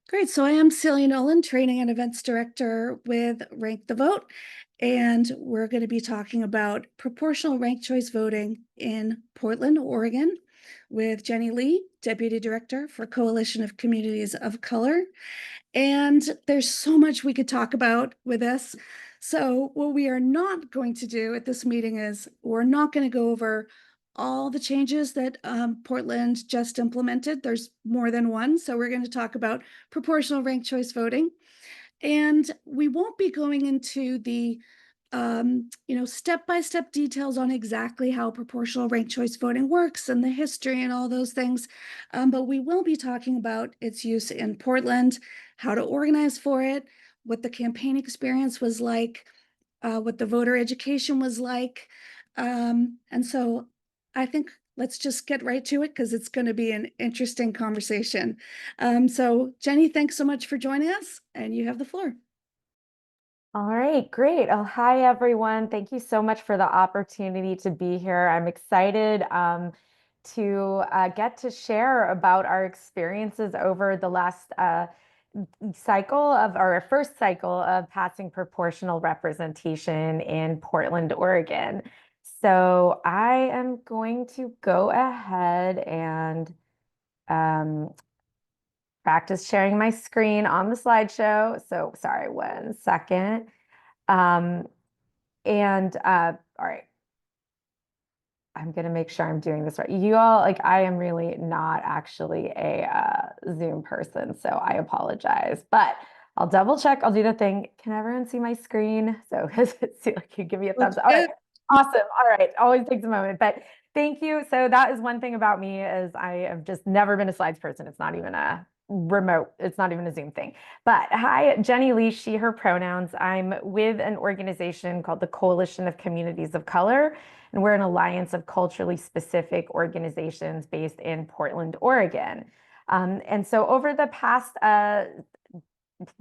Great. So I am Celia Nolan, Training and Events Director with Rank the Vote, and we're going to be talking about proportional ranked choice voting in Portland, Oregon, with Jenny Lee, Deputy Director for Coalition of Communities of Color. And there's so much we could talk about with this. So, what we are not going to do at this meeting is we're not going to go over all the changes that Portland just implemented. There's more than one. So, we're going to talk about proportional ranked choice voting. And we won't be going into the step-by-step details on exactly how proportional ranked choice voting works and the history and all those things. But we will be talking about its use in Portland, how to organize for it, what the campaign experience was like, what the voter education was like. And so I think let's just get right to it because it's going to be an interesting conversation. So Jenny, thanks so much for joining us, and you have the floor. All right, great. Oh, hi, everyone. Thank you so much for the opportunity to be here. I'm excited to get to share about our experiences over the last cycle of our first cycle of passing proportional representation in Portland, Oregon. So I am going to go ahead and practice sharing my screen on the slideshow. So sorry, 1 second. Um, all right, I'm gonna make sure I'm doing this right. You all, like, I am really not actually a Zoom person, so I apologize, but I'll double check. I'll do the thing. Can everyone see my screen? So see, like, you give me a thumbs Looks up. All right, good. awesome. All right, always takes a moment, but thank you. So that is one thing about me is I have just never been a slides person. It's not even a remote. It's not even a Zoom thing. But hi, Jenny Lee, she, her pronouns. I'm with an organization called the Coalition of Communities of Color, and we're an alliance of culturally specific organizations based in Portland, Oregon. And so over the past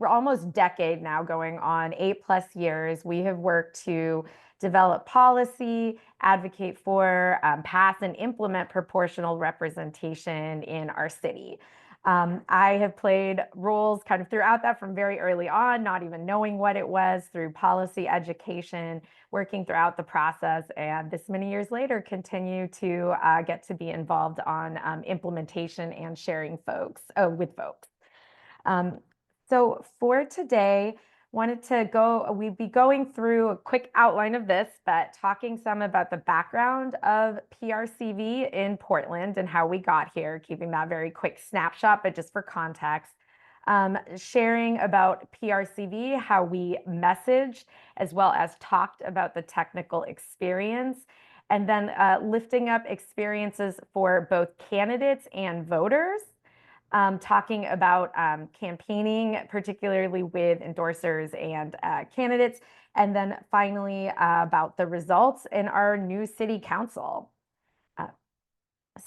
almost decade now, going on 8+ years, we have worked to develop policy, advocate for, pass and implement proportional representation in our city. I have played roles kind of throughout that from very early on, not even knowing what it was, through policy education, working throughout the process, and this many years later continue to get to be involved on implementation and sharing with folks. Um, so for today, we'd be going through a quick outline of this, but talking some about the background of PRCV in Portland and how we got here, keeping that very quick snapshot, but just for context. Sharing about PRCV, how we messaged, as well as talked about the technical experience, and then lifting up experiences for both candidates and voters, talking about campaigning, particularly with endorsers and candidates, and then finally about the results in our new city council. Uh,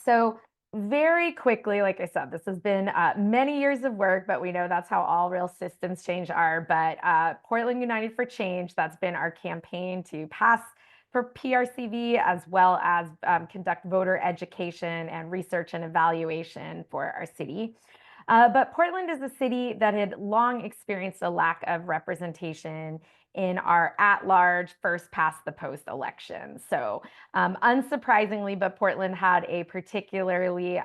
so very quickly, like I said, this has been many years of work, but we know that's how all real systems change are. But Portland United for Change, that's been our campaign to pass for PRCV, as well as conduct voter education and research and evaluation for our city. But Portland is a city that had long experienced a lack of representation in our at-large first past the post election. So unsurprisingly, but Portland had a particularly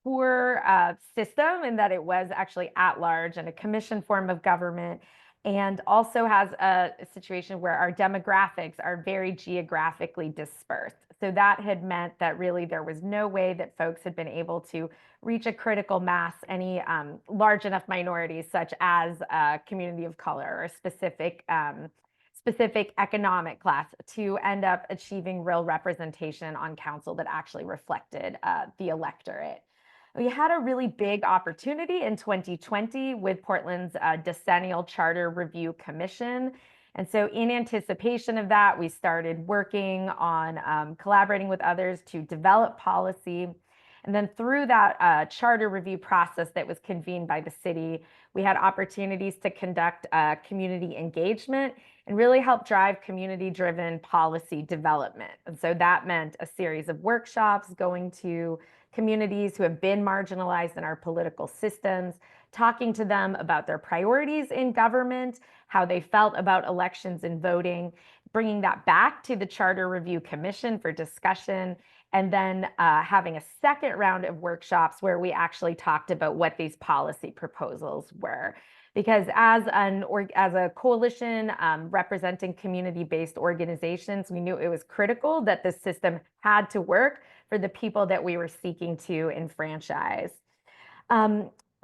poor system in that it was actually at large and a commission form of government, and also has a situation where our demographics are very geographically dispersed. So that had meant that really there was no way that folks had been able to reach a critical mass, any large enough minorities, such as a community of color or specific economic class, to end up achieving real representation on council that actually reflected the electorate. We had a really big opportunity in 2020 with Portland's Decennial Charter Review Commission. And so in anticipation of that, we started working on collaborating with others to develop policy. And then through that charter review process that was convened by the city, we had opportunities to conduct community engagement and really help drive community-driven policy development. And so that meant a series of workshops, going to communities who have been marginalized in our political systems, talking to them about their priorities in government, how they felt about elections and voting, bringing that back to the Charter Review Commission for discussion, and then having a second round of workshops where we actually talked about what these policy proposals were. Because as a coalition representing community-based organizations, we knew it was critical that the system had to work for the people that we were seeking to enfranchise.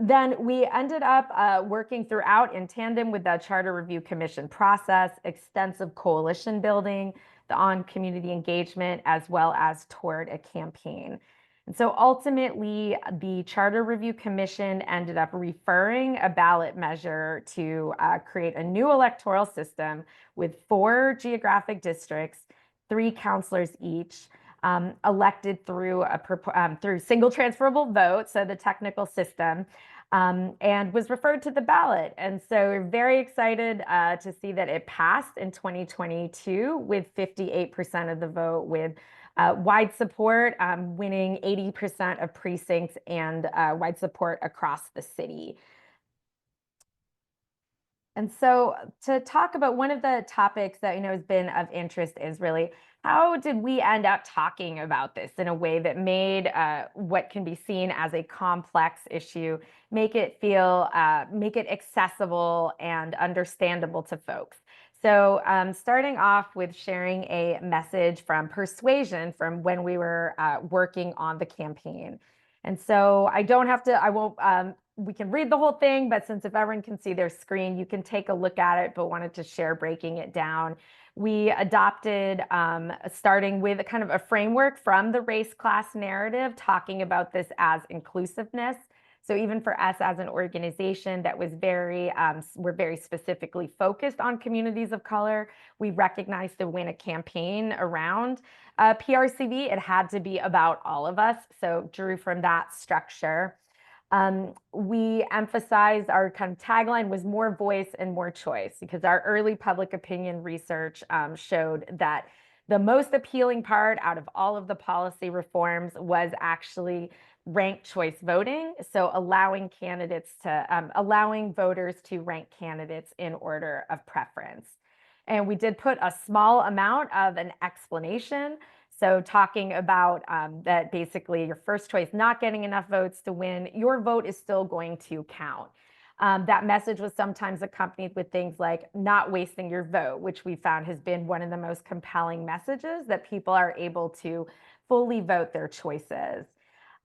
Then we ended up working throughout in tandem with the Charter Review Commission process, extensive coalition building, the on community engagement, as well as toward a campaign. And so ultimately, the Charter Review Commission ended up referring a ballot measure to create a new electoral system with 4 geographic districts, 3 counselors each, elected through single transferable vote, so the technical system, and was referred to the ballot. And so we're very excited to see that it passed in 2022 with 58% of the vote, with wide support, winning 80% of precincts, and wide support across the city. And so to talk about one of the topics that has been of interest is really, how did we end up talking about this in a way that made what can be seen as a complex issue, make it accessible and understandable to folks? So starting off with sharing a message from Persuasion from when we were working on the campaign. And so we can read the whole thing, but since if everyone can see their screen, you can take a look at it, but wanted to share breaking it down. We adopted, starting with kind of a framework from the race class narrative, talking about this as inclusiveness. So even for us as an organization that was we're very specifically focused on communities of color, we recognized to win a campaign around PRCV, it had to be about all of us. So drew from that structure. We emphasized our kind of tagline was more voice and more choice, because our early public opinion research showed that the most appealing part out of all of the policy reforms was actually ranked choice voting. So allowing voters to rank candidates in order of preference. And we did put a small amount of an explanation. So talking about that basically your first choice not getting enough votes to win, your vote is still going to count. That message was sometimes accompanied with things like not wasting your vote, which we found has been one of the most compelling messages, that people are able to fully vote their choices.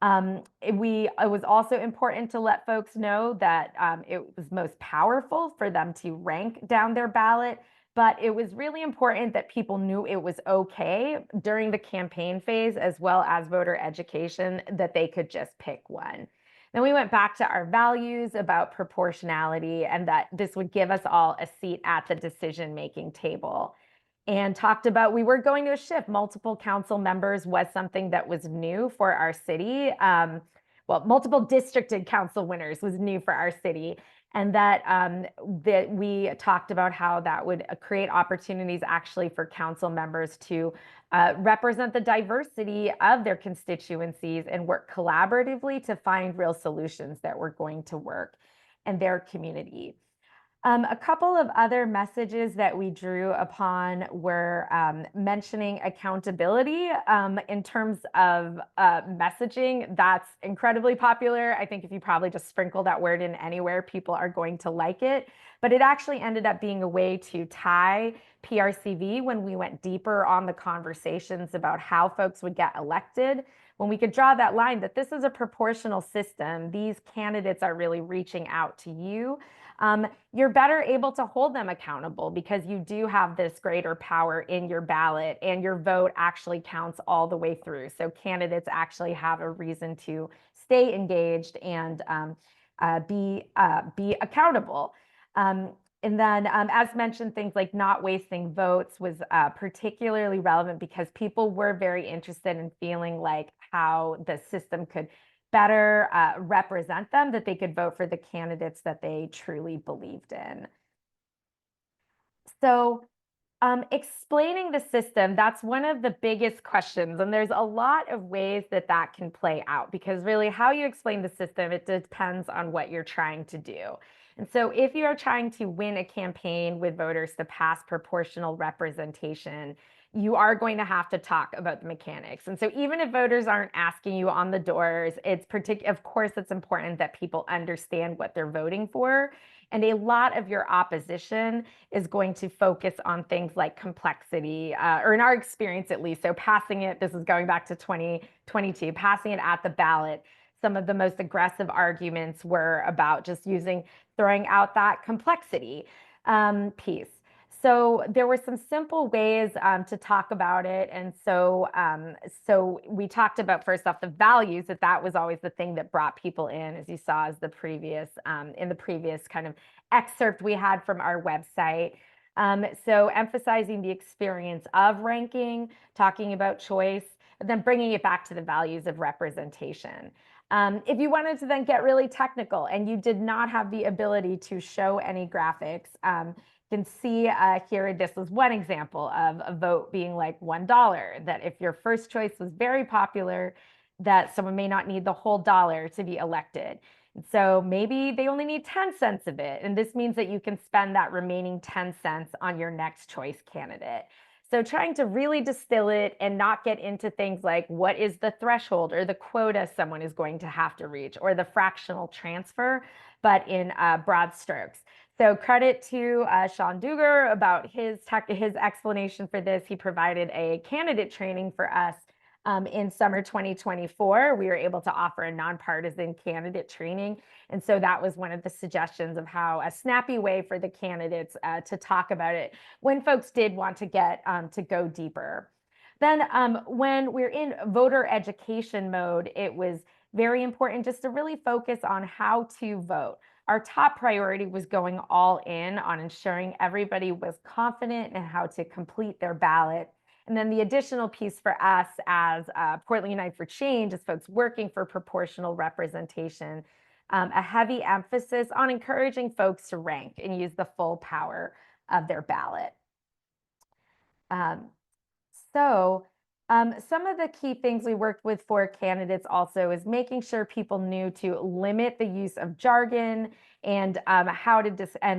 It was also important to let folks know that it was most powerful for them to rank down their ballot, but it was really important that people knew it was okay during the campaign phase, as well as voter education, that they could just pick one. Then we went back to our values about proportionality, and that this would give us all a seat at the decision-making table. And talked about we were going to shift. Multiple council members was something that was new for our city. Multiple districted council winners was new for our city. And that we talked about how that would create opportunities actually for council members to represent the diversity of their constituencies and work collaboratively to find real solutions that were going to work in their community. A couple of other messages that we drew upon were mentioning accountability in terms of messaging. That's incredibly popular. I think if you probably just sprinkle that word in anywhere, people are going to like it. But it actually ended up being a way to tie PRCV when we went deeper on the conversations about how folks would get elected. When we could draw that line that this is a proportional system, these candidates are really reaching out to you. You're better able to hold them accountable because you do have this greater power in your ballot, and your vote actually counts all the way through. So candidates actually have a reason to stay engaged and be accountable. And then, as mentioned, things like not wasting votes was particularly relevant because people were very interested in feeling like how the system could better represent them, that they could vote for the candidates that they truly believed in. So Explaining the system, that's one of the biggest questions. And there's a lot of ways that that can play out because really how you explain the system, it depends on what you're trying to do. And so if you are trying to win a campaign with voters to pass proportional representation, you are going to have to talk about the mechanics. And so even if voters aren't asking you on the doors, of course, it's important that people understand what they're voting for. And a lot of your opposition is going to focus on things like complexity, or in our experience at least. So passing it, this is going back to 2022, passing it at the ballot. Some of the most aggressive arguments were about just throwing out that complexity piece. So there were some simple ways to talk about it. And so we talked about first off the values, that was always the thing that brought people in, as you saw as in the previous kind of excerpt we had from our website. So emphasizing the experience of ranking, talking about choice, and then bringing it back to the values of representation. If you wanted to then get really technical and you did not have the ability to show any graphics, you can see here, this is one example of a vote being like $1, that if your first choice was very popular, that someone may not need the whole dollar to be elected. And so maybe they only need 10 cents of it. And this means that you can spend that remaining 10 cents on your next choice candidate. So trying to really distill it and not get into things like what is the threshold or the quota someone is going to have to reach or the fractional transfer, but in broad strokes. So credit to Sean Duger about his explanation for this. He provided a candidate training for us in summer 2024. We were able to offer a nonpartisan candidate training. And so that was one of the suggestions of how a snappy way for the candidates to talk about it when folks did want to get to go deeper. Then when we're in voter education mode, it was very important just to really focus on how to vote. Our top priority was going all in on ensuring everybody was confident in how to complete their ballot. And then the additional piece for us as Portland Unite for Change, as folks working for proportional representation, a heavy emphasis on encouraging folks to rank and use the full power of their ballot. Um, so some of the key things we worked with for candidates also is making sure people knew to limit the use of jargon and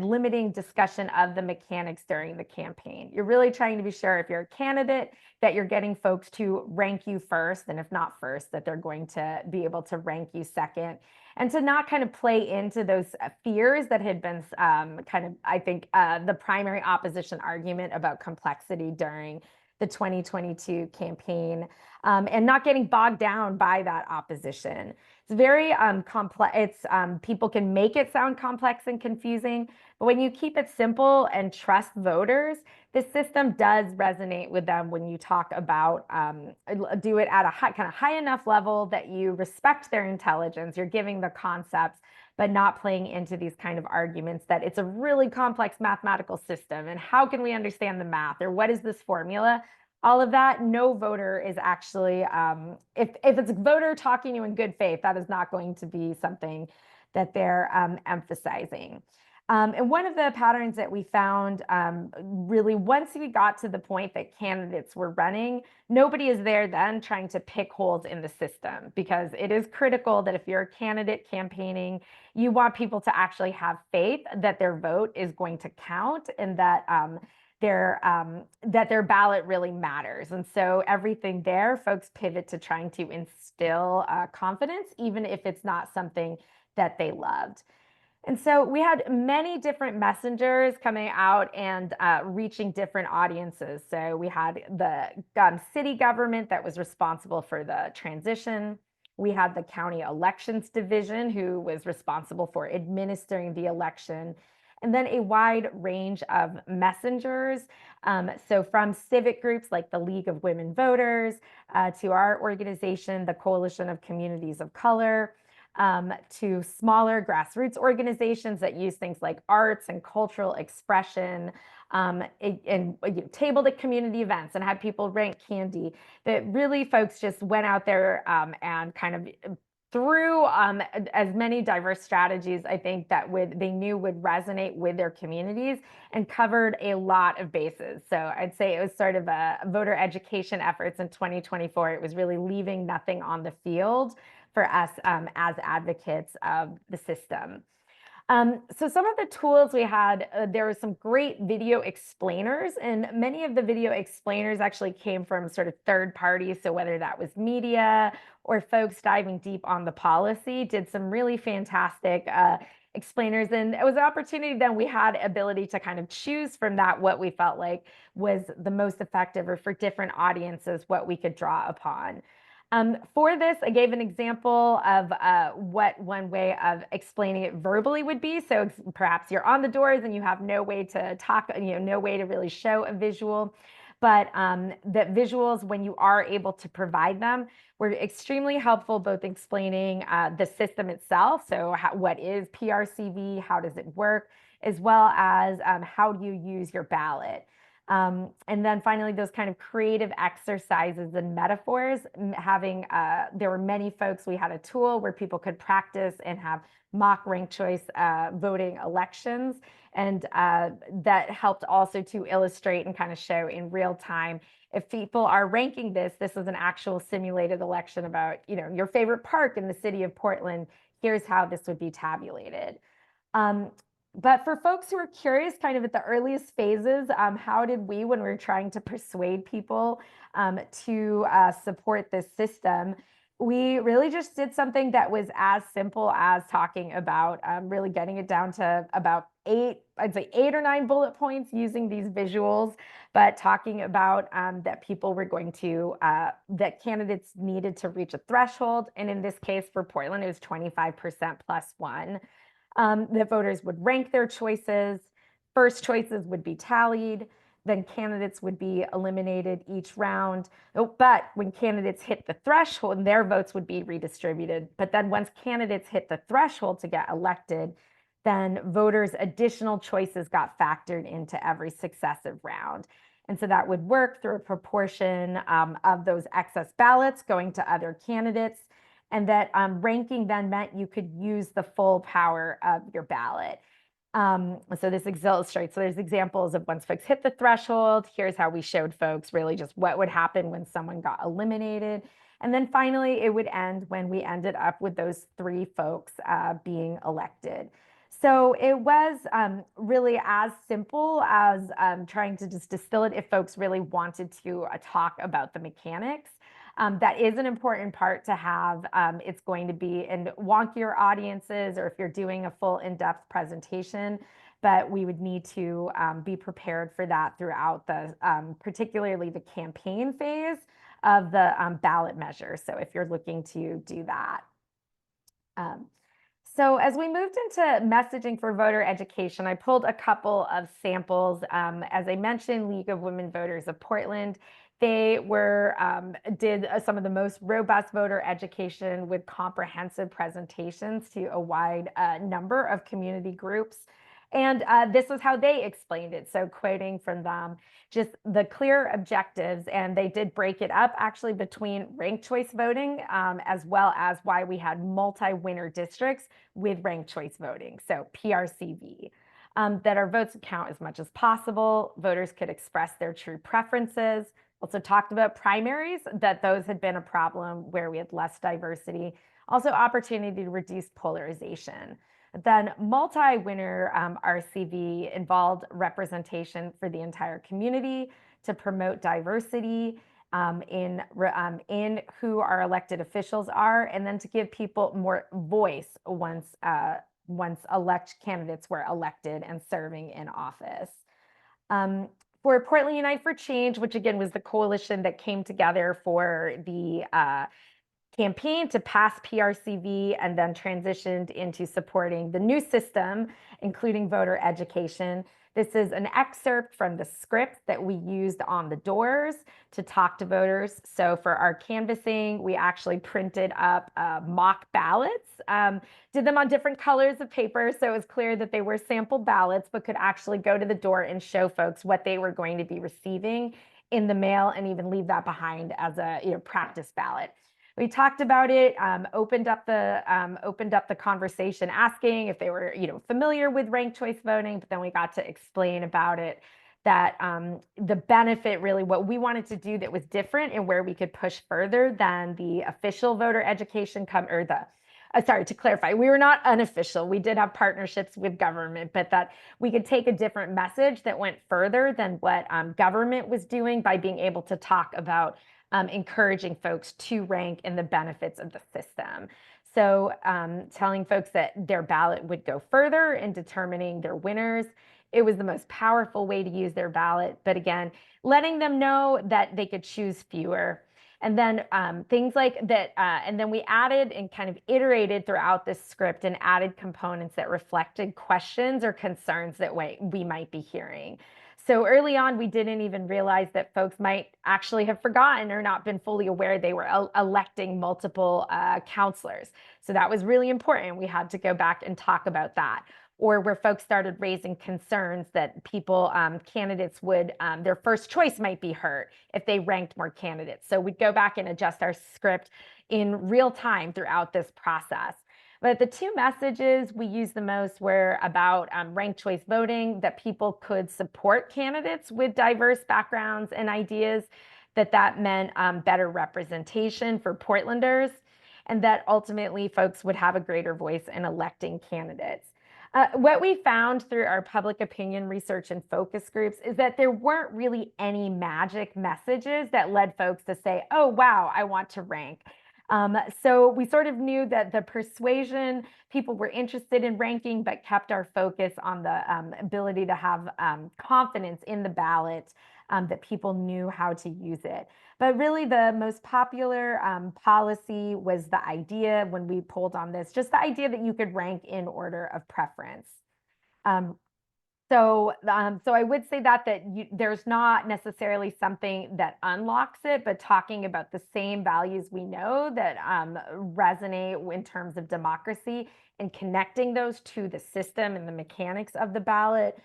limiting discussion of the mechanics during the campaign. You're really trying to be sure if you're a candidate that you're getting folks to rank you first, and if not first, that they're going to be able to rank you second, and to not kind of play into those fears that had been I think, the primary opposition argument about complexity during the 2022 campaign, and not getting bogged down by that opposition. It's very complex. People can make it sound complex and confusing, but when you keep it simple and trust voters, the system does resonate with them when you talk about do it at a high enough level that you respect their intelligence, you're giving the concepts, but not playing into these kind of arguments that it's a really complex mathematical system and how can we understand the math or what is this formula? All of that, no voter is actually, if it's a voter talking to you in good faith, that is not going to be something that they're emphasizing. And one of the patterns that we found, really, once we got to the point that candidates were running, nobody is there then trying to pick holes in the system, because it is critical that if you're a candidate campaigning, you want people to actually have faith that their vote is going to count and that their ballot really matters. And so everything there, folks pivot to trying to instill confidence, even if it's not something that they loved. And so we had many different messengers coming out and reaching different audiences. So we had the city government that was responsible for the transition. We had the county elections division, who was responsible for administering the election. And then a wide range of messengers. So from civic groups like the League of Women Voters to our organization, the Coalition of Communities of Color, to smaller grassroots organizations that use things like arts and cultural expression, and tabled at community events and had people rank candy. That really folks just went out there and kind of through as many diverse strategies, I think that they knew would resonate with their communities, and covered a lot of bases. So I'd say it was sort of a voter education efforts in 2024. It was really leaving nothing on the field for us as advocates of the system. So some of the tools we had, there were some great video explainers, and many of the video explainers actually came from sort of third parties. So whether that was media or folks diving deep on the policy, did some really fantastic explainers. And it was an opportunity then we had ability to kind of choose from that what we felt like was the most effective, or for different audiences, what we could draw upon. For this, I gave an example of what one way of explaining it verbally would be. So perhaps you're on the doors and you have no way to talk, no way to really show a visual. But that visuals, when you are able to provide them, were extremely helpful, both explaining the system itself. So what is PRCV? How does it work? As well as how do you use your ballot? And then finally, those kind of creative exercises and metaphors, there were many folks, we had a tool where people could practice and have mock ranked choice voting elections. And that helped also to illustrate and kind of show in real time, if people are ranking this is an actual simulated election about, your favorite park in the city of Portland. Here's how this would be tabulated. Um, but for folks who are curious, kind of at the earliest phases, how did we, when we were trying to persuade people to support this system, we really just did something that was as simple as talking about really getting it down to about I'd say 8 or 9 bullet points using these visuals, but talking about that people were going to, that candidates needed to reach a threshold. And in this case for Portland, it was 25% plus one. That voters would rank their choices. First choices would be tallied. Then candidates would be eliminated each round. Oh, but when candidates hit the threshold, their votes would be redistributed. But then once candidates hit the threshold to get elected, then voters' additional choices got factored into every successive round. And so that would work through a proportion of those excess ballots going to other candidates. And that ranking then meant you could use the full power of your ballot. So this illustrates, so there's examples of once folks hit the threshold, here's how we showed folks really just what would happen when someone got eliminated. And then finally, it would end when we ended up with those 3 folks being elected. So it was really as simple as trying to just distill it if folks really wanted to talk about the mechanics. That is an important part to have. It's going to be in wonkier audiences, or if you're doing a full in-depth presentation, but we would need to be prepared for that throughout the, particularly the campaign phase of the ballot measure. So if you're looking to do that. So as we moved into messaging for voter education, I pulled a couple of samples. As I mentioned, League of Women Voters of Portland, they did some of the most robust voter education with comprehensive presentations to a wide number of community groups. And this is how they explained it. So quoting from them, just the clear objectives, and they did break it up actually between ranked choice voting as well as why we had multi-winner districts with ranked choice voting, so PRCV. That our votes count as much as possible. Voters could express their true preferences. Also talked about primaries, that those had been a problem where we had less diversity. Also opportunity to reduce polarization. Then multi-winner RCV involved representation for the entire community to promote diversity in who our elected officials are, and then to give people more voice once elect candidates were elected and serving in office. For Portland Unite for Change, which again was the coalition that came together for the campaign to pass PRCV and then transitioned into supporting the new system, including voter education. This is an excerpt from the script that we used on the doors to talk to voters. So for our canvassing, we actually printed up mock ballots, did them on different colors of paper, so it was clear that they were sample ballots, but could actually go to the door and show folks what they were going to be receiving in the mail, and even leave that behind as a practice ballot. We talked about it, opened up the conversation, asking if they were, familiar with ranked choice voting. But then we got to explain about it, that the benefit, really what we wanted to do that was different and where we could push further than the official voter education or the sorry, to clarify, we were not unofficial. We did have partnerships with government, but that we could take a different message that went further than what government was doing by being able to talk about encouraging folks to rank and the benefits of the system. So telling folks that their ballot would go further in determining their winners. It was the most powerful way to use their ballot. But again, letting them know that they could choose fewer. And then things like that. And then we added and kind of iterated throughout this script and added components that reflected questions or concerns that we might be hearing. So early on, we didn't even realize that folks might actually have forgotten or not been fully aware they were electing multiple counselors. So that was really important. We had to go back and talk about that. Or where folks started raising concerns that candidates would, their first choice might be hurt if they ranked more candidates. So we'd go back and adjust our script in real time throughout this process. But the two messages we used the most were about ranked choice voting, that people could support candidates with diverse backgrounds and ideas, that meant better representation for Portlanders, and that ultimately folks would have a greater voice in electing candidates. What we found through our public opinion research and focus groups is that there weren't really any magic messages that led folks to say, oh, wow, I want to rank. So we sort of knew that the persuasion, people were interested in ranking, but kept our focus on the ability to have confidence in the ballot, that people knew how to use it. But really, the most popular policy was the idea, when we pulled on this, just the idea that you could rank in order of preference. Um, so I would say that there's not necessarily something that unlocks it, but talking about the same values we know that resonate in terms of democracy, and connecting those to the system and the mechanics of the ballot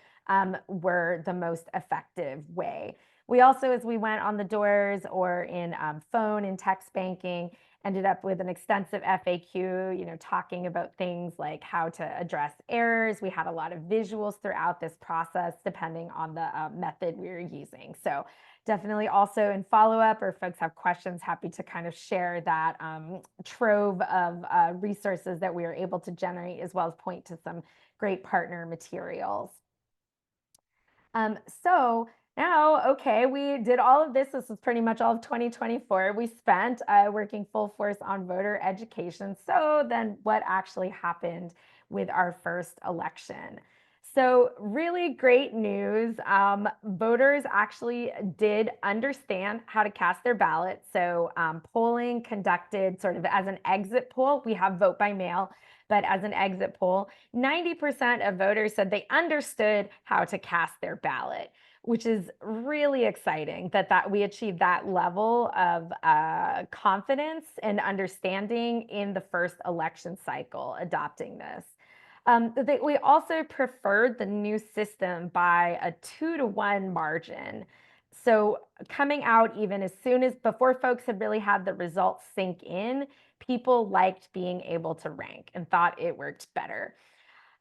were the most effective way. We also, as we went on the doors or in phone and text banking, ended up with an extensive FAQ, talking about things like how to address errors. We had a lot of visuals throughout this process, depending on the method we were using. So definitely also in follow-up, or if folks have questions, happy to kind of share that trove of resources that we were able to generate, as well as point to some great partner materials. So now, okay, we did all of this. This was pretty much all of 2024. We spent working full force on voter education. So then what actually happened with our first election? So really great news. Voters actually did understand how to cast their ballot. So polling conducted sort of as an exit poll. We have vote by mail, but as an exit poll, 90% of voters said they understood how to cast their ballot, which is really exciting that we achieved that level of confidence and understanding in the first election cycle adopting this. We also preferred the new system by a 2-to-1 margin. So coming out, even as soon as before folks had really had the results sink in, people liked being able to rank and thought it worked better.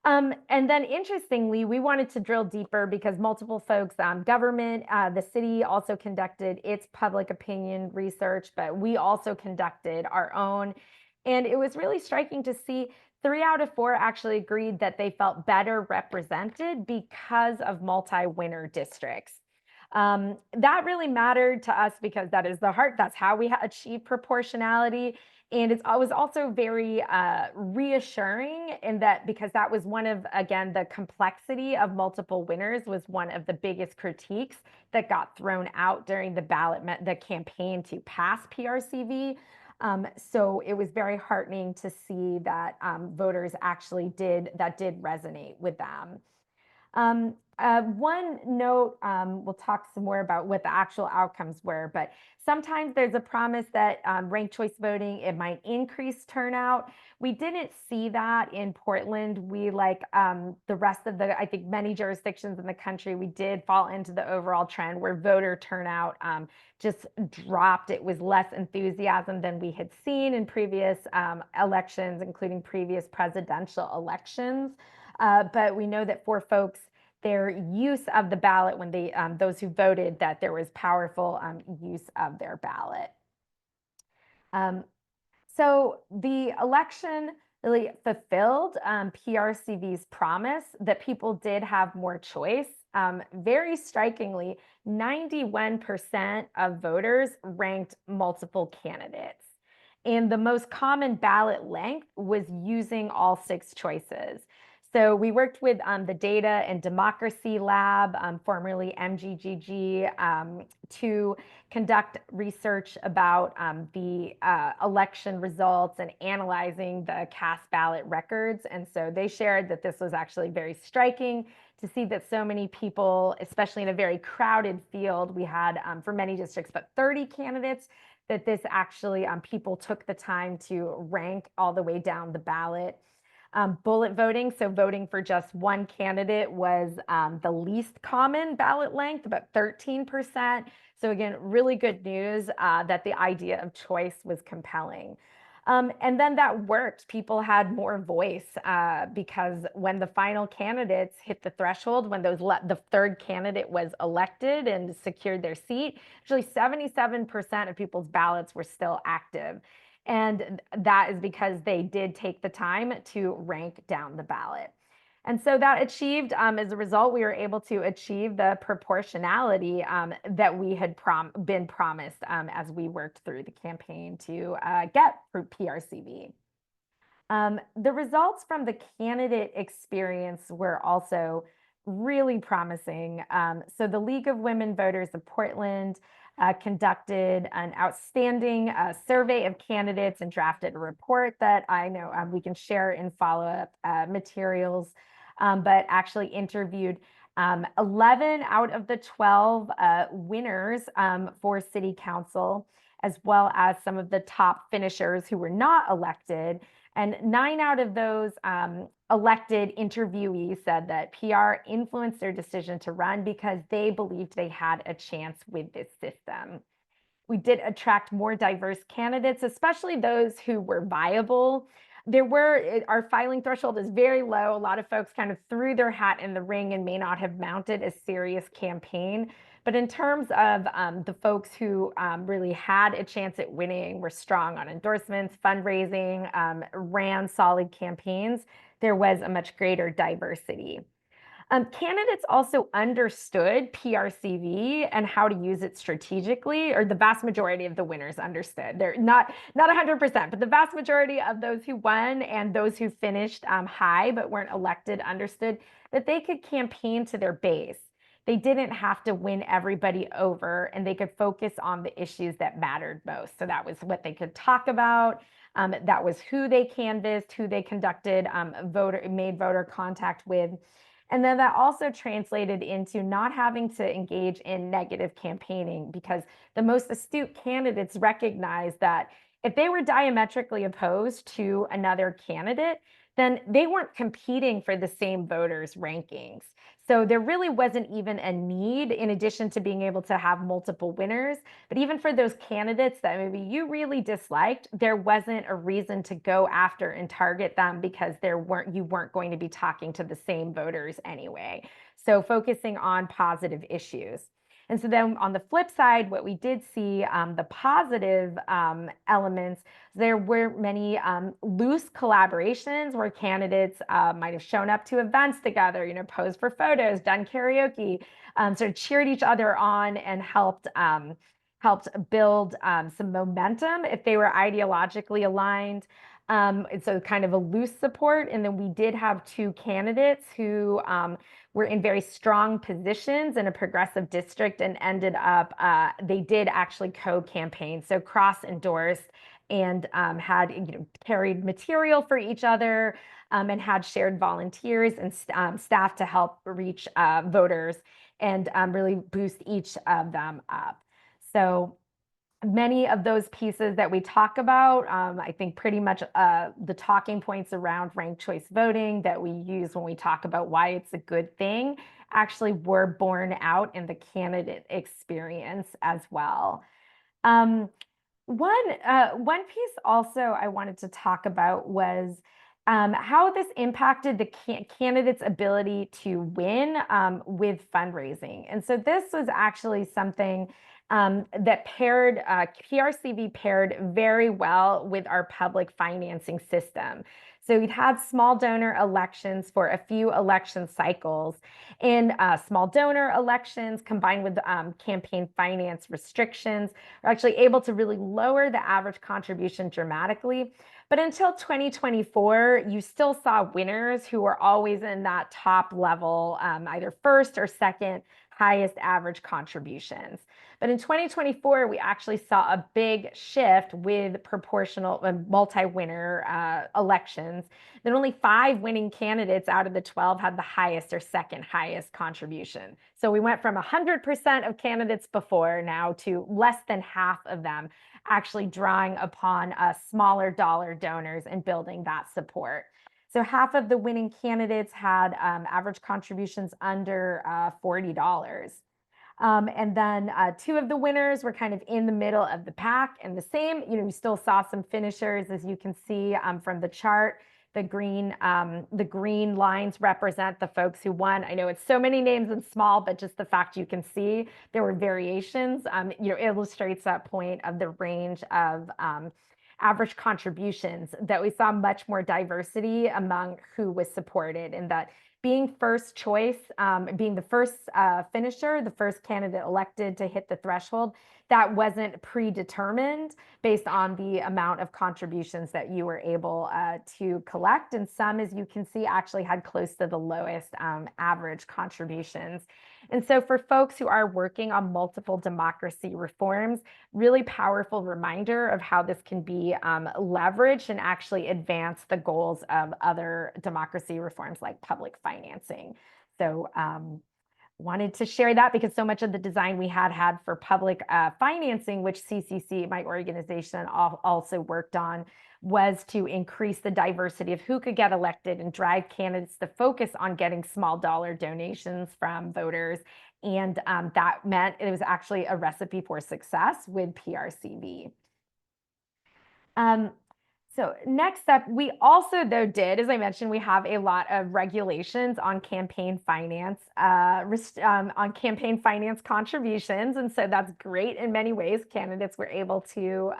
And then interestingly, we wanted to drill deeper because multiple folks, government, the city also conducted its public opinion research, but we also conducted our own. And it was really striking to see 3 out of 4 actually agreed that they felt better represented because of multi-winner districts. That really mattered to us because that is the heart. That's how we achieve proportionality. And it was also very reassuring in that, because that was one of, again, the complexity of multiple winners was one of the biggest critiques that got thrown out during the campaign to pass PRCV. So it was very heartening to see that voters actually did resonate with them. One note, we'll talk some more about what the actual outcomes were, but sometimes there's a promise that ranked choice voting, it might increase turnout. We didn't see that in Portland. We, like the rest of I think many jurisdictions in the country, we did fall into the overall trend where voter turnout just dropped. It was less enthusiasm than we had seen in previous elections, including previous presidential elections. But we know that for folks, their use of the ballot when they those who voted, that there was powerful use of their ballot. So the election really fulfilled PRCV's promise that people did have more choice. Very strikingly, 91% of voters ranked multiple candidates. And the most common ballot length was using all 6 choices. So we worked with the Data and Democracy Lab, formerly MGGG, to conduct research about the election results and analyzing the cast ballot records. And so they shared that this was actually very striking to see that so many people, especially in a very crowded field, we had for many districts, but 30 candidates, that this actually people took the time to rank all the way down the ballot. Bullet voting, so voting for just one candidate, was the least common ballot length, about 13%. So again, really good news that the idea of choice was compelling. And then that worked. People had more voice because when the final candidates hit the threshold, when the third candidate was elected and secured their seat, actually 77% of people's ballots were still active. And that is because they did take the time to rank down the ballot. And so that achieved, as a result, we were able to achieve the proportionality that we had been promised as we worked through the campaign to get through PRCV. The results from the candidate experience were also really promising. So the League of Women Voters of Portland conducted an outstanding survey of candidates and drafted a report that I know we can share in follow-up materials, but actually interviewed 11 out of the 12 winners for City Council, as well as some of the top finishers who were not elected. And 9 out of those elected interviewees said that PR influenced their decision to run because they believed they had a chance with this system. We did attract more diverse candidates, especially those who were viable. Our filing threshold is very low. A lot of folks kind of threw their hat in the ring and may not have mounted a serious campaign. But in terms of the folks who really had a chance at winning, were strong on endorsements, fundraising, ran solid campaigns, there was a much greater diversity. Candidates also understood PRCV and how to use it strategically, or the vast majority of the winners understood. They're not 100%, but the vast majority of those who won and those who finished high but weren't elected understood that they could campaign to their base. They didn't have to win everybody over, and they could focus on the issues that mattered most. So that was what they could talk about. That was who they canvassed, who they conducted made voter contact with. And then that also translated into not having to engage in negative campaigning, because the most astute candidates recognized that if they were diametrically opposed to another candidate, then they weren't competing for the same voters' rankings. So there really wasn't even a need, in addition to being able to have multiple winners, but even for those candidates that maybe you really disliked, there wasn't a reason to go after and target them because you weren't going to be talking to the same voters anyway. So focusing on positive issues. And so then on the flip side, what we did see, the positive elements, there were many loose collaborations where candidates might have shown up to events together, posed for photos, done karaoke, sort of cheered each other on, and helped build some momentum if they were ideologically aligned. And so kind of a loose support. And then we did have 2 candidates who were in very strong positions in a progressive district and ended up, they did actually co-campaign, so cross-endorsed and had carried material for each other, and had shared volunteers and staff to help reach voters and really boost each of them up. So many of those pieces that we talk about, I think pretty much the talking points around ranked choice voting that we use when we talk about why it's a good thing actually were borne out in the candidate experience as well. Um, one piece also I wanted to talk about was how this impacted the candidate's ability to win with fundraising. And so this was actually something that PRCV paired very well with our public financing system. So we'd had small donor elections for a few election cycles, and small donor elections combined with campaign finance restrictions are actually able to really lower the average contribution dramatically. But until 2024, you still saw winners who were always in that top level, either first or second highest average contributions. But in 2024, we actually saw a big shift with proportional multi-winner elections. Then only 5 winning candidates out of the 12 had the highest or second highest contribution. So we went from 100% of candidates before now to less than half of them actually drawing upon smaller dollar donors and building that support. So half of the winning candidates had average contributions under $40. And then 2 of the winners were kind of in the middle of the pack, and the same, we still saw some finishers, as you can see from the chart. The green lines represent the folks who won. I know it's so many names and small, but just the fact you can see there were variations, illustrates that point of the range of average contributions, that we saw much more diversity among who was supported, and that being first choice, being the first finisher, the first candidate elected to hit the threshold, that wasn't predetermined based on the amount of contributions that you were able to collect. And some, as you can see, actually had close to the lowest average contributions. And so for folks who are working on multiple democracy reforms, really powerful reminder of how this can be leveraged and actually advance the goals of other democracy reforms like public financing. So wanted to share that because so much of the design we had for public financing, which CCC, my organization, also worked on, was to increase the diversity of who could get elected and drive candidates to focus on getting small dollar donations from voters. And that meant it was actually a recipe for success with PRCV. So next up, we also, though, as I mentioned, we have a lot of regulations on campaign finance, contributions. And so that's great in many ways. Candidates were able to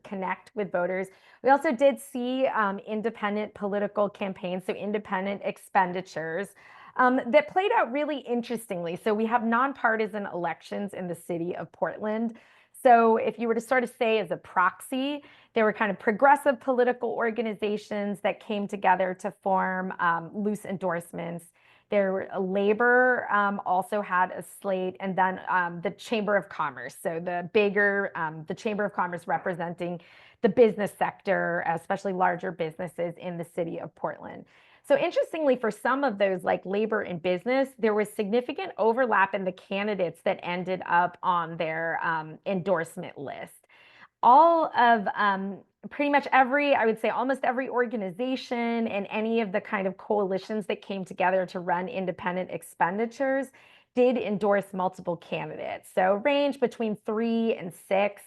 connect with voters. We also did see independent political campaigns, so independent expenditures that played out really interestingly. So we have nonpartisan elections in the city of Portland. So if you were to sort of say as a proxy, there were kind of progressive political organizations that came together to form loose endorsements. Labor also had a slate, and then the Chamber of Commerce. So the Chamber of Commerce representing the business sector, especially larger businesses in the city of Portland. So interestingly, for some of those like labor and business, there was significant overlap in the candidates that ended up on their endorsement list. All of pretty much I would say almost every organization and any of the kind of coalitions that came together to run independent expenditures did endorse multiple candidates. So range between 3 and 6.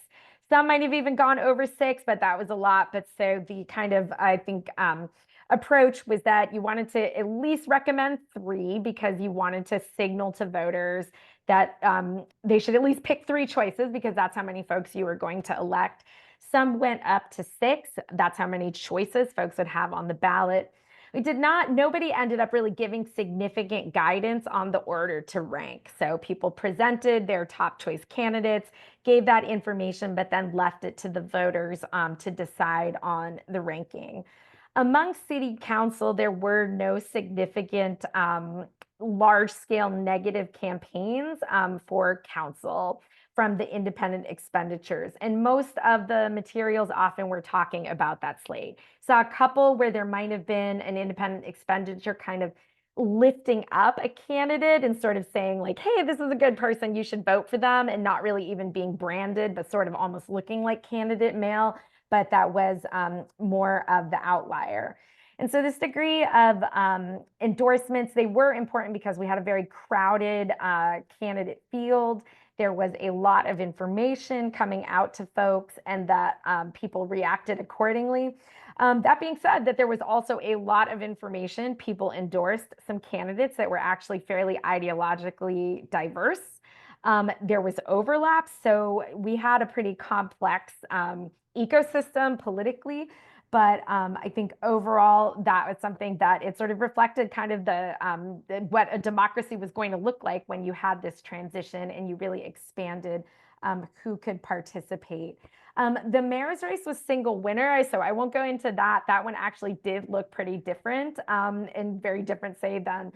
Some might have even gone over 6, but that was a lot. But so the kind of, I think, approach was that you wanted to at least recommend 3 because you wanted to signal to voters that they should at least pick 3 choices because that's how many folks you were going to elect. Some went up to 6. That's how many choices folks would have on the ballot. Nobody ended up really giving significant guidance on the order to rank. So people presented their top choice candidates, gave that information, but then left it to the voters to decide on the ranking. Among city council, there were no significant large-scale negative campaigns for council. from the independent expenditures. And most of the materials often were talking about that slate. So a couple where there might have been an independent expenditure kind of lifting up a candidate and sort of saying like, hey, this is a good person, you should vote for them, and not really even being branded, but sort of almost looking like candidate mail. But that was more of the outlier. And so this degree of endorsements, they were important because we had a very crowded candidate field. There was a lot of information coming out to folks, and that people reacted accordingly. That being said, that there was also a lot of information. People endorsed some candidates that were actually fairly ideologically diverse. There was overlap, so we had a pretty complex ecosystem politically. But I think overall that was something that it sort of reflected kind of what a democracy was going to look like when you had this transition and you really expanded who could participate. The mayor's race was single winner, so I won't go into that. That one actually did look pretty different and very different, say, than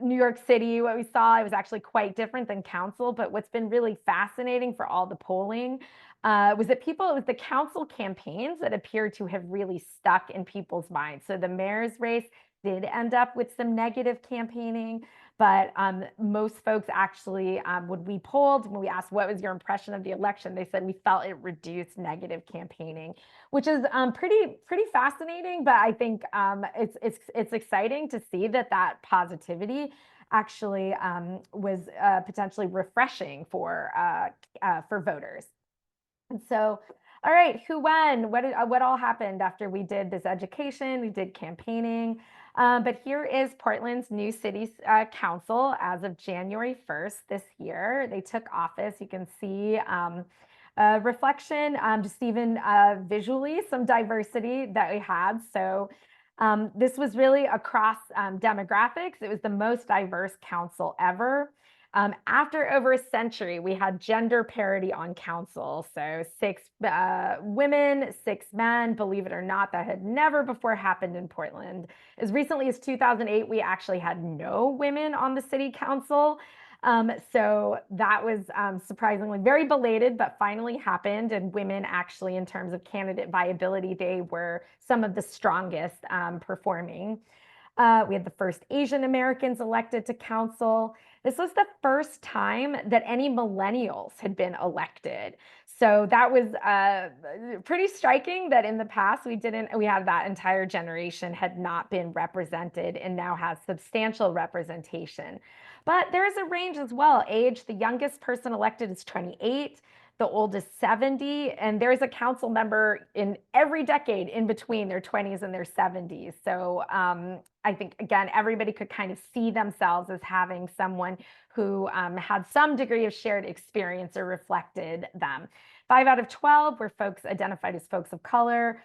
New York City. What we saw, it was actually quite different than council. But what's been really fascinating for all the polling was that it was the council campaigns that appeared to have really stuck in people's minds. So the mayor's race did end up with some negative campaigning, but most folks actually, when we polled, when we asked what was your impression of the election, they said we felt it reduced negative campaigning, which is pretty fascinating. But I think it's exciting to see that positivity actually was potentially refreshing for voters. And so, all right, who won? What all happened after we did this education? We did campaigning. But here is Portland's new city council as of January 1st this year. They took office. You can see reflection, just even visually, some diversity that we had. So this was really across demographics. It was the most diverse council ever. After over a century, we had gender parity on council. So 6 women, 6 men. Believe it or not, that had never before happened in Portland. As recently as 2008, we actually had no women on the city council. So that was surprisingly very belated, but finally happened. And women actually, in terms of candidate viability, they were some of the strongest performing. We had the first Asian Americans elected to council. This was the first time that any millennials had been elected. So that was pretty striking that in the past we had that entire generation had not been represented and now has substantial representation. But there's a range as well. Age, the youngest person elected is 28. The oldest 70, and there's a council member in every decade in between their 20s and their 70s. So I think, again, everybody could kind of see themselves as having someone who had some degree of shared experience or reflected them. 5 out of 12 were folks identified as folks of color.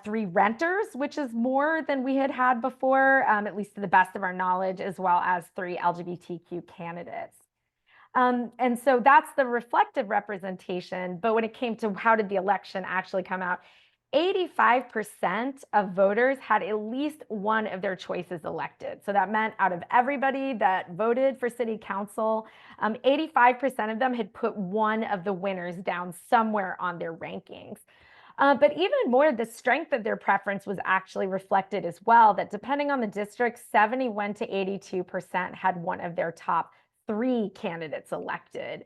3 renters, which is more than we had before, at least to the best of our knowledge, as well as 3 LGBTQ candidates. And so that's the reflective representation. But when it came to how did the election actually come out, 85% of voters had at least one of their choices elected. So that meant out of everybody that voted for city council, 85% of them had put one of the winners down somewhere on their rankings. But even more, the strength of their preference was actually reflected as well, that depending on the district, 71 to 82% had one of their top 3 candidates elected.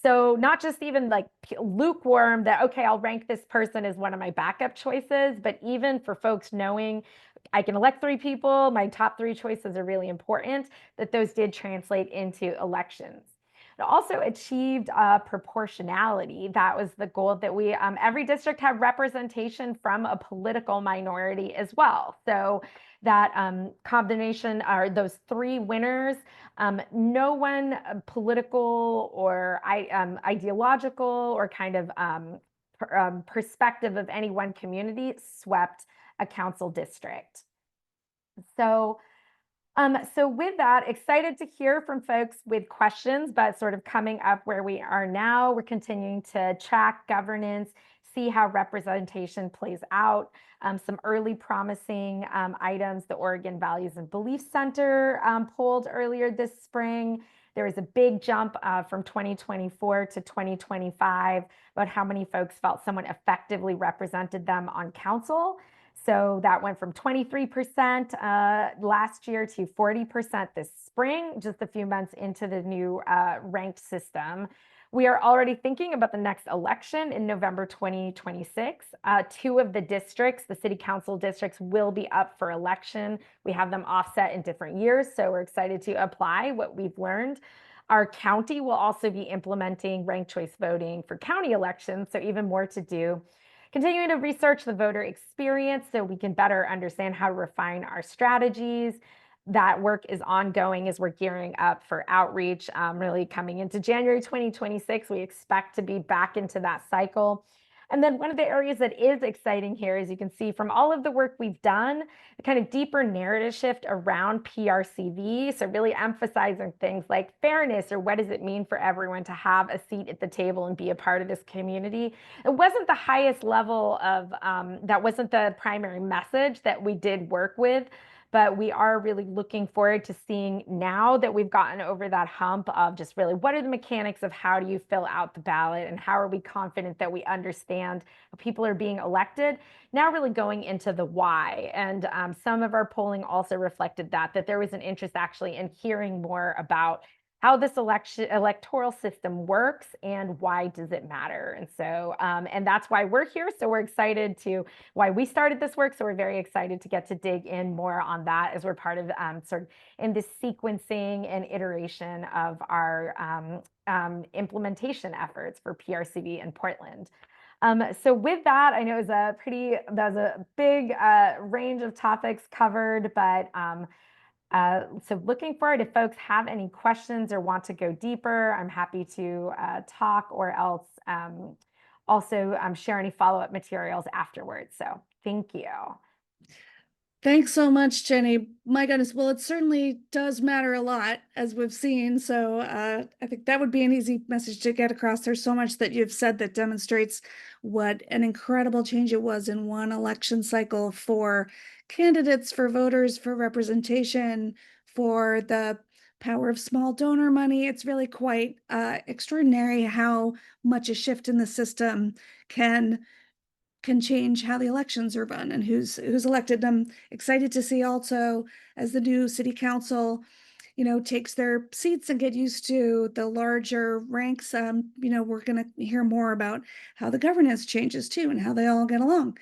So not just even like lukewarm that, okay, I'll rank this person as one of my backup choices, but even for folks knowing I can elect 3 people, my top 3 choices are really important, that those did translate into elections. It also achieved proportionality. That was the goal, that we, every district had representation from a political minority as well. So that combination, or those 3 winners, no one political or ideological or kind of perspective of any one community swept a council district. So with that, excited to hear from folks with questions, but sort of coming up where we are now, we're continuing to track governance, see how representation plays out. Some early promising items. The Oregon Values and Belief Center polled earlier this spring. There was a big jump from 2024 to 2025 about how many folks felt someone effectively represented them on council. So that went from 23% last year to 40% this spring, just a few months into the new ranked system. We are already thinking about the next election in November 2026. Two of the districts, the city council districts, will be up for election. We have them offset in different years, so we're excited to apply what we've learned. Our county will also be implementing ranked choice voting for county elections, so even more to do. Continuing to research the voter experience so we can better understand how to refine our strategies. That work is ongoing as we're gearing up for outreach. Really coming into January 2026, we expect to be back into that cycle. And then one of the areas that is exciting here, as you can see from all of the work we've done, a kind of deeper narrative shift around PRCV. So really emphasizing things like fairness, or what does it mean for everyone to have a seat at the table and be a part of this community. It wasn't the highest level of, that wasn't the primary message that we did work with. But we are really looking forward to seeing, now that we've gotten over that hump of just really what are the mechanics of how do you fill out the ballot and how are we confident that we understand how people are being elected, now really going into the why. And some of our polling also reflected that there was an interest actually in hearing more about how this electoral system works and why does it matter. And so, and that's why we're here. So we're excited to, why we started this work. So we're very excited to get to dig in more on that as we're part of sort of in this sequencing and iteration of our implementation efforts for PRCV in Portland. So with that, I know it was that was a big range of topics covered, but so looking forward, if folks have any questions or want to go deeper, I'm happy to talk, or else also share any follow-up materials afterwards. So thank you. Thanks so much, Jenny. My goodness. Well, it certainly does matter a lot, as we've seen. So I think that would be an easy message to get across. There's so much that you've said that demonstrates what an incredible change it was in one election cycle for candidates, for voters, for representation, for the power of small donor money. It's really quite extraordinary how much a shift in the system can change how the elections are run and who's elected. And I'm excited to see also, as the new city council, takes their seats and get used to the larger ranks. We're going to hear more about how the governance changes too and how they all get along.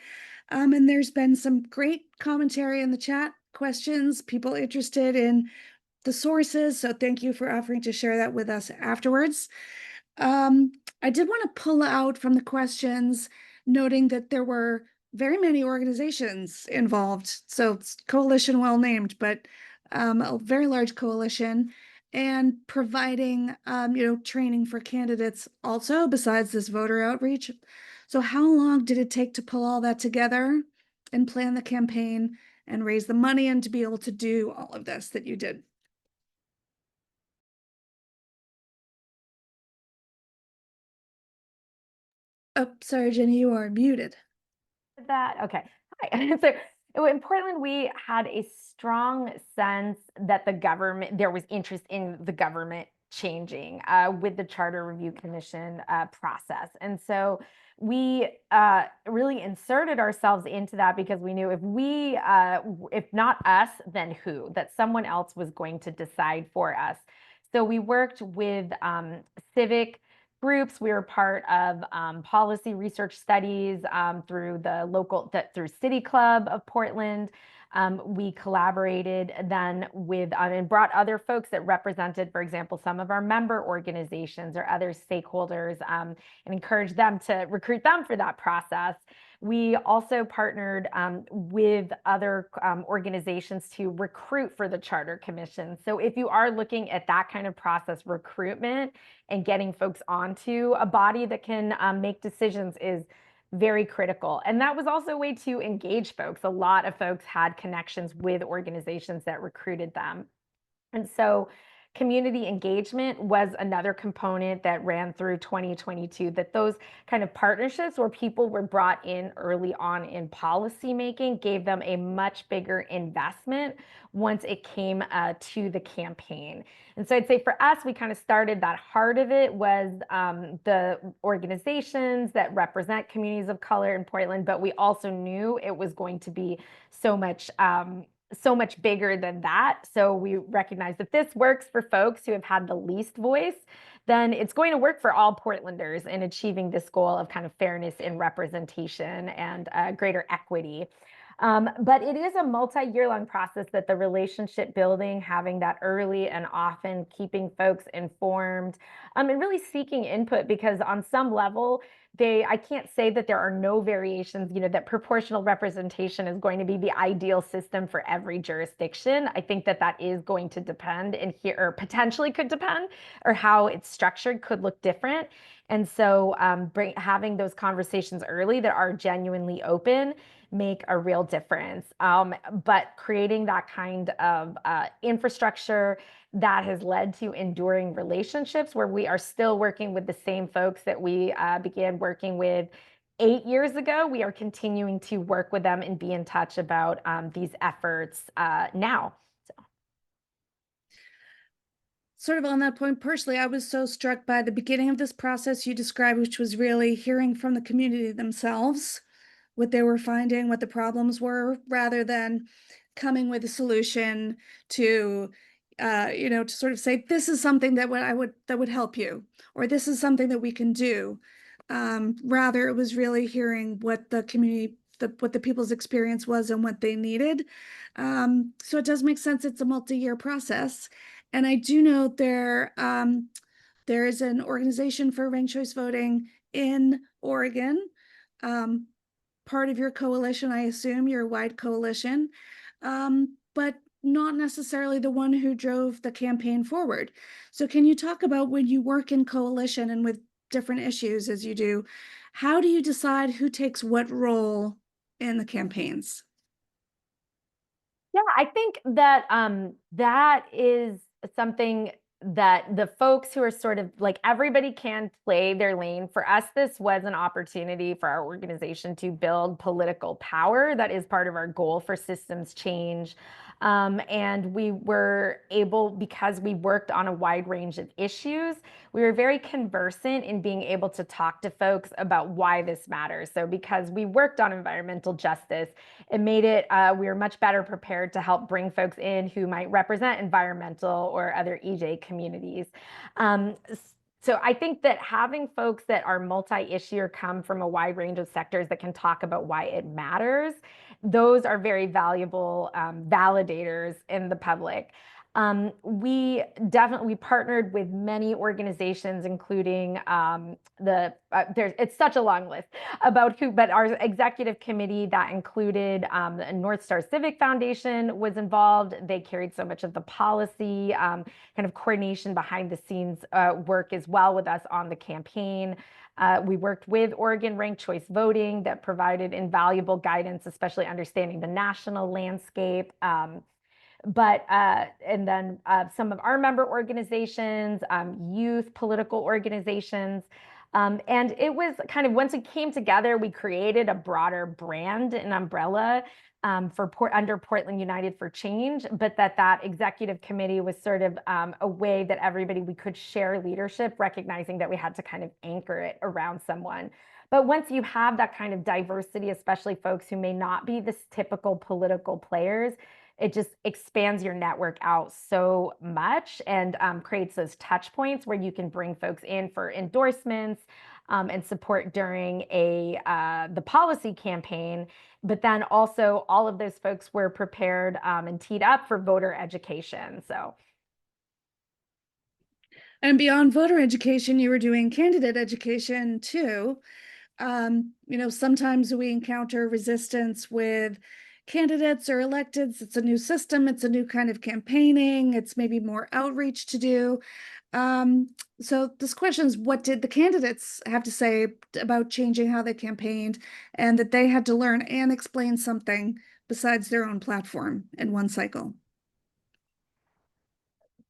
And there's been some great commentary in the chat, questions, people interested in the sources. So thank you for offering to share that with us afterwards. I did want to pull out from the questions, noting that there were very many organizations involved. So it's coalition well named, but a very large coalition, and providing training for candidates also besides this voter outreach. So how long did it take to pull all that together and plan the campaign and raise the money and to be able to do all of this that you did? Oh, sorry, Jenny, you are muted. That okay. Hi. So in Portland, we had a strong sense that there was interest in the government changing with the Charter Review Commission process. And so we really inserted ourselves into that because we knew if not us, then who? That someone else was going to decide for us. So we worked with civic groups. We were part of policy research studies through through City Club of Portland. We collaborated then with and brought other folks that represented, for example, some of our member organizations or other stakeholders, and encouraged them to recruit them for that process. We also partnered with other organizations to recruit for the Charter Commission. So if you are looking at that kind of process, recruitment and getting folks onto a body that can make decisions is very critical. And that was also a way to engage folks. A lot of folks had connections with organizations that recruited them. And so Community engagement was another component that ran through 2022, that those kind of partnerships where people were brought in early on in policy making gave them a much bigger investment once it came to the campaign. And so I'd say for us, we kind of started that heart of it was the organizations that represent communities of color in Portland, but we also knew it was going to be so much bigger than that. So we recognize if this works for folks who have had the least voice, then it's going to work for all Portlanders in achieving this goal of kind of fairness in representation and greater equity. But it is a multi-year long process, that the relationship building, having that early and often keeping folks informed, and really seeking input, because on some level, I can't say that there are no variations, that proportional representation is going to be the ideal system for every jurisdiction. I think that that is going to depend, and here, or potentially could depend, or how it's structured could look different. And so having those conversations early that are genuinely open make a real difference. But creating that kind of infrastructure that has led to enduring relationships where we are still working with the same folks that we began working with 8 years ago. We are continuing to work with them and be in touch about these efforts now. Sort of on that point, personally, I was so struck by the beginning of this process you described, which was really hearing from the community themselves what they were finding, what the problems were, rather than coming with a solution to, to sort of say, this is something that would help you, or this is something that we can do. Rather, it was really hearing what the community, what the people's experience was and what they needed. So it does make sense. It's a multi-year process. And I do know there is an organization for ranked choice voting in Oregon. Um, Part of your coalition, I assume, your wide coalition, but not necessarily the one who drove the campaign forward. So can you talk about, when you work in coalition and with different issues as you do, how do you decide who takes what role in the campaigns? Yeah, I think that that is something that the folks who are sort of like, everybody can play their lane. For us, this was an opportunity for our organization to build political power. That is part of our goal for systems change. And we were able, because we worked on a wide range of issues, we were very conversant in being able to talk to folks about why this matters. So because we worked on environmental justice, it made it, we were much better prepared to help bring folks in who might represent environmental or other EJ communities. Um, so I think that having folks that are multi-issue or come from a wide range of sectors that can talk about why it matters, those are very valuable validators in the public. We definitely partnered with many organizations, including it's such a long list about who, but our executive committee that included the North Star Civic Foundation was involved. They carried so much of the policy kind of coordination behind the scenes work as well with us on the campaign. We worked with Oregon Ranked Choice Voting that provided invaluable guidance, especially understanding the national landscape. And then some of our member organizations, youth political organizations. And it was kind of, once we came together, we created a broader brand and umbrella under Portland United for Change, but that executive committee was sort of a way that we could share leadership, recognizing that we had to kind of anchor it around someone. But once you have that kind of diversity, especially folks who may not be this typical political players, it just expands your network out so much, and creates those touch points where you can bring folks in for endorsements and support during the policy campaign. But then also all of those folks were prepared and teed up for voter education. So. And beyond voter education, you were doing candidate education too. Sometimes we encounter resistance with candidates or electeds. It's a new system, it's a new kind of campaigning, it's maybe more outreach to do. So this question is, what did the candidates have to say about changing how they campaigned, and that they had to learn and explain something besides their own platform in one cycle?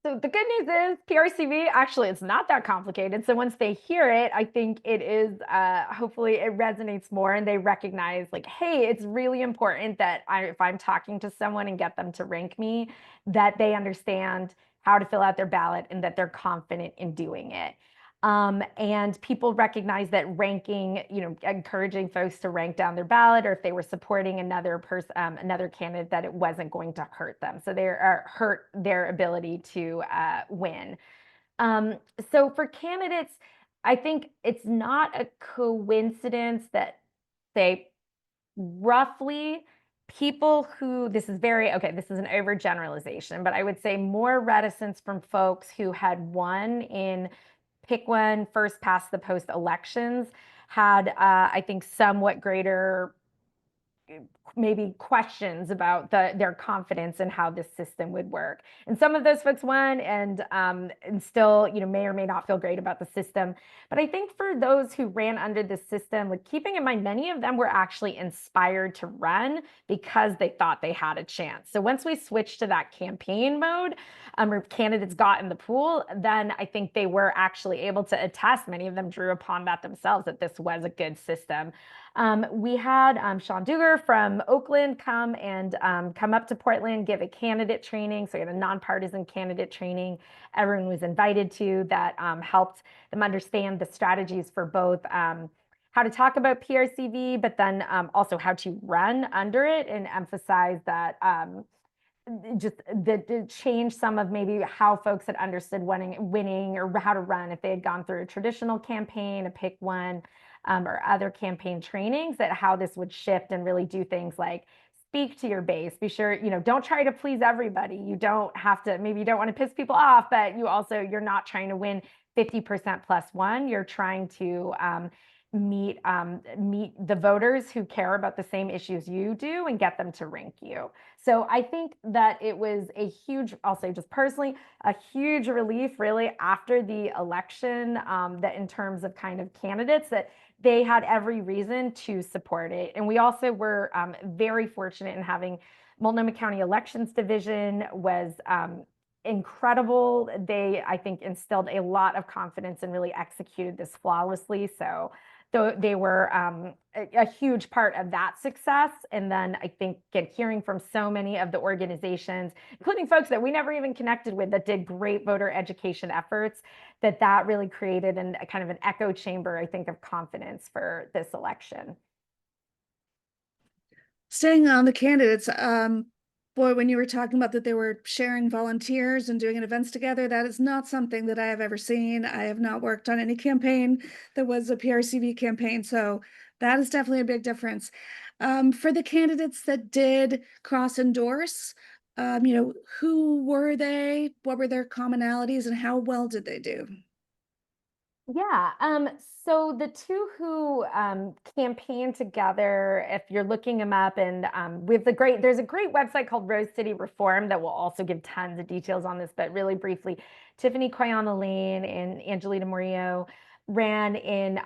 So the good news is PRCV, actually, it's not that complicated. So once they hear it, I think it is, hopefully it resonates more and they recognize like, hey, it's really important that if I'm talking to someone and get them to rank me, that they understand how to fill out their ballot and that they're confident in doing it. And people recognize that ranking, encouraging folks to rank down their ballot, or if they were supporting another person, another candidate, that it wasn't going to hurt them. So they are hurt their ability to win. Um, so for candidates, I think it's not a coincidence that, say, roughly people who, this is very, okay, this is an overgeneralization, but I would say more reticence from folks who had won in pick one, first past the post elections, had, I think, somewhat greater maybe questions about their confidence in how this system would work. And some of those folks won and still, may or may not feel great about the system. But I think for those who ran under the system, like keeping in mind, many of them were actually inspired to run because they thought they had a chance. So once we switched to that campaign mode, or candidates got in the pool, then I think they were actually able to attest, many of them drew upon that themselves, that this was a good system. We had Sean Duger from Oakland come up to Portland, give a candidate training. So we had a nonpartisan candidate training everyone was invited to, that helped them understand the strategies for both how to talk about PRCV, but then also how to run under it, and emphasize that just that change some of maybe how folks had understood winning, or how to run if they had gone through a traditional campaign, a pick one, or other campaign trainings, that how this would shift and really do things like speak to your base. Be sure, don't try to please everybody. You don't have to, maybe you don't want to piss people off, but you're not trying to win 50% plus one. You're trying to meet the voters who care about the same issues you do and get them to rank you. So I think that it was a huge, I'll say just personally, a huge relief really after the election, that in terms of kind of candidates, that they had every reason to support it. And we also were very fortunate in having Multnomah County Elections Division was incredible. They, I think, instilled a lot of confidence and really executed this flawlessly. So they were a huge part of that success. And then I think hearing from so many of the organizations, including folks that we never even connected with, that did great voter education efforts, that really created a kind of an echo chamber, I think, of confidence for this election. Staying on the candidates, boy, when you were talking about that they were sharing volunteers and doing events together, that is not something that I have ever seen. I have not worked on any campaign that was a PRCV campaign, so that is definitely a big difference. For the candidates that did cross endorse, who were they? What were their commonalities, and how well did they do? Yeah. So the two who campaigned together, if you're looking them up, and there's a great website called Rose City Reform that will also give tons of details on this, but really briefly, Tiffany Coyama Lane and Angelita Murillo ran in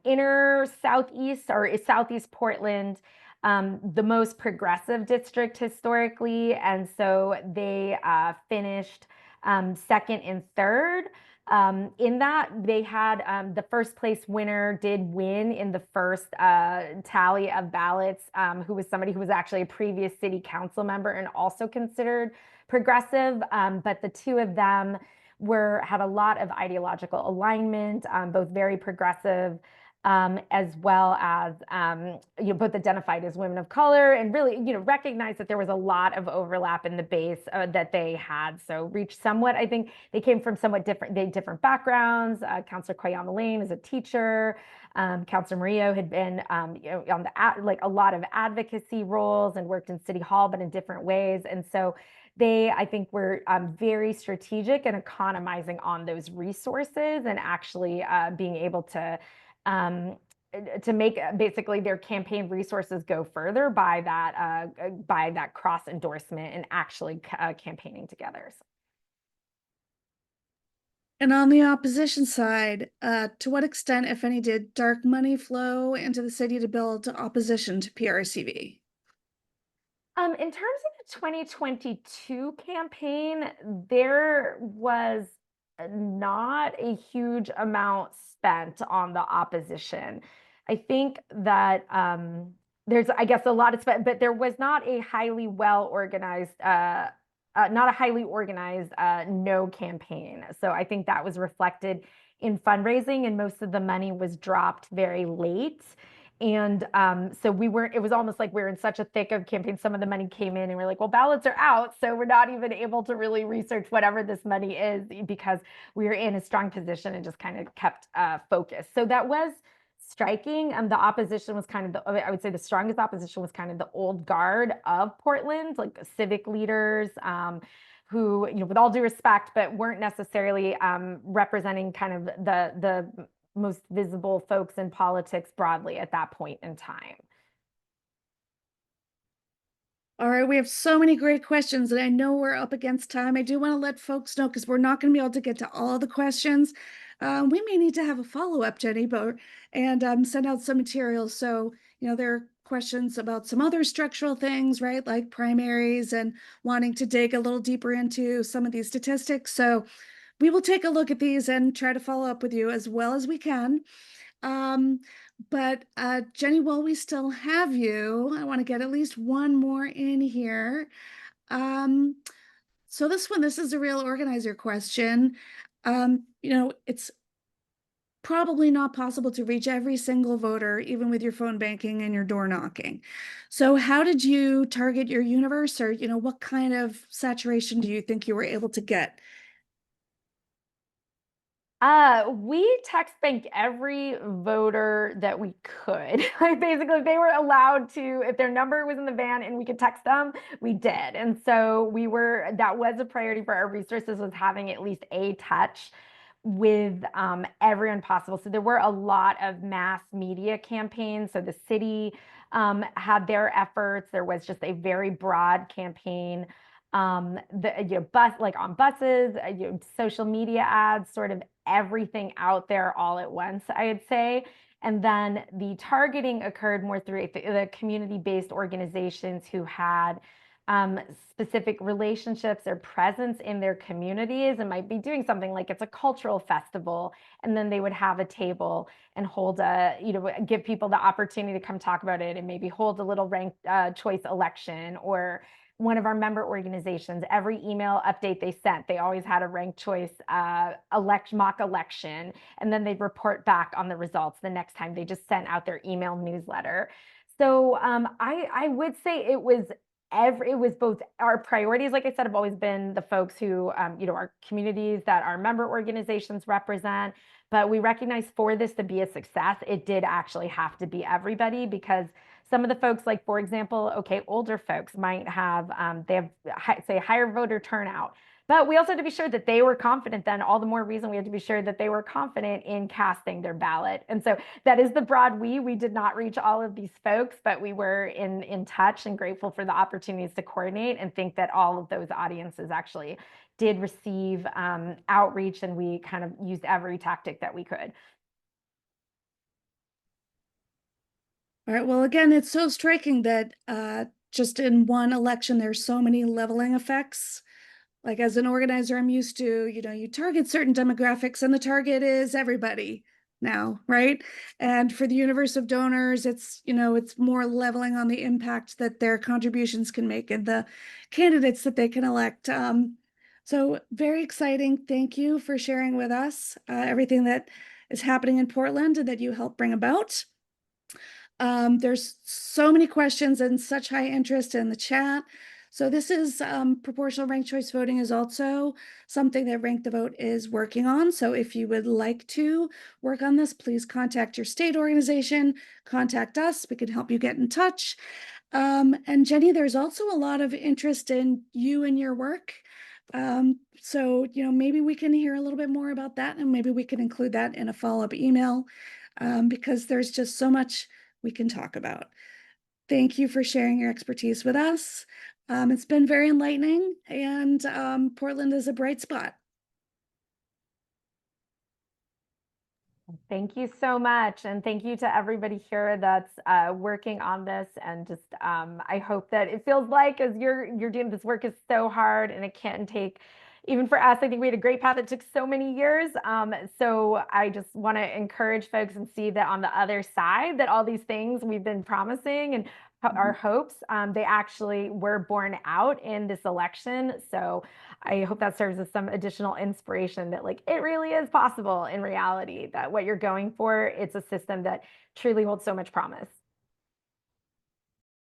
inner southeast, or southeast Portland, the most progressive district historically. And so they finished second and third. In that, they had the first place winner did win in the first tally of ballots, who was somebody who was actually a previous city council member and also considered progressive. But the two of them had a lot of ideological alignment, both very progressive, as well as both identified as women of color, and really recognized that there was a lot of overlap in the base that they had. So reached somewhat, I think they came from somewhat different backgrounds. Councillor Koyama Lane is a teacher. Councillor Murillo had been on the a lot of advocacy roles and worked in City Hall, but in different ways. And so they, I think, were very strategic and economizing on those resources, and actually being able to make basically their campaign resources go further by that cross endorsement and actually campaigning together. And on the opposition side, to what extent, if any, did dark money flow into the city to build opposition to PRCV? In terms of the 2022 campaign, there was not a huge amount spent on the opposition. I think that there's, I guess, a lot of spent, but there was not a highly well organized, not a highly organized no campaign. So I think that was reflected in fundraising, and most of the money was dropped very late. And so we weren't, it was almost like we were in such a thick of campaign. Some of the money came in and we're like, well, ballots are out. So we're not even able to really research whatever this money is because we were in a strong position and just kind of kept focused. So that was striking. The opposition was kind of I would say the strongest opposition was kind of the old guard of Portland, like civic leaders, who, with all due respect, but weren't necessarily representing kind of the most visible folks in politics broadly at that point in time. All right, we have so many great questions, and I know we're up against time. I do want to let folks know because we're not going to be able to get to all the questions. We may need to have a follow-up, Jenny, and send out some materials. So, there are questions about some other structural things, right? Like primaries and wanting to dig a little deeper into some of these statistics. So we will take a look at these and try to follow up with you as well as we can. But Jenny, while we still have you, I want to get at least one more in here. Um, so this is a real organizer question. It's probably not possible to reach every single voter, even with your phone banking and your door knocking. So how did you target your universe, or, what kind of saturation do you think you were able to get? We text bank every voter that we could. Like basically, if they were allowed to, if their number was in the van and we could text them, we did. And so that was a priority for our resources, was having at least a touch with everyone possible. So there were a lot of mass media campaigns. So the city had their efforts. There was just a very broad campaign. Bus, like on buses, social media ads, sort of everything out there all at once, I'd say. And then the targeting occurred more through the community-based organizations who had specific relationships or presence in their communities, and might be doing something like it's a cultural festival, and then they would have a table and hold give people the opportunity to come talk about it, and maybe hold a little ranked choice election. Or one of our member organizations, every email update they sent, they always had a ranked choice mock election, and then they'd report back on the results the next time they just sent out their email newsletter. So I would say it was both our priorities, like I said, have always been the folks who, our communities that our member organizations represent. But we recognize for this to be a success, it did actually have to be everybody, because some of the folks, like, for example, okay, older folks might have, they have, say, higher voter turnout. But we also had to be sure that they were confident. Then all the more reason we had to be sure that they were confident in casting their ballot. And so that is the broad we did not reach all of these folks, but we were in touch and grateful for the opportunities to coordinate, and think that all of those audiences actually did receive outreach, and we kind of used every tactic that we could. All right. Well, again, it's so striking that just in one election, there's so many leveling effects. Like, as an organizer, I'm used to, you target certain demographics, and the target is everybody now, right? And for the universe of donors, it's more leveling on the impact that their contributions can make and the candidates that they can elect. So very exciting. Thank you for sharing with us everything that is happening in Portland and that you help bring about. There's so many questions and such high interest in the chat. So this is proportional ranked choice voting is also something that Rank the Vote is working on. So if you would like to work on this, please contact your state organization, contact us. We can help you get in touch. And Jenny, there's also a lot of interest in you and your work. So, maybe we can hear a little bit more about that, and maybe we can include that in a follow-up email, because there's just so much we can talk about. Thank you for sharing your expertise with us. It's been very enlightening, and Portland is a bright spot. Thank you so much. And thank you to everybody here that's working on this. And just I hope that it feels like as you're doing this work is so hard and it can take even for us, I think we had a great path that took so many years. So I just want to encourage folks and see that on the other side, that all these things we've been promising and our Mhm. hopes, they actually were borne out in this election. So I hope that serves as some additional inspiration that like it really is possible in reality that what you're going for, it's a system that truly holds so much promise.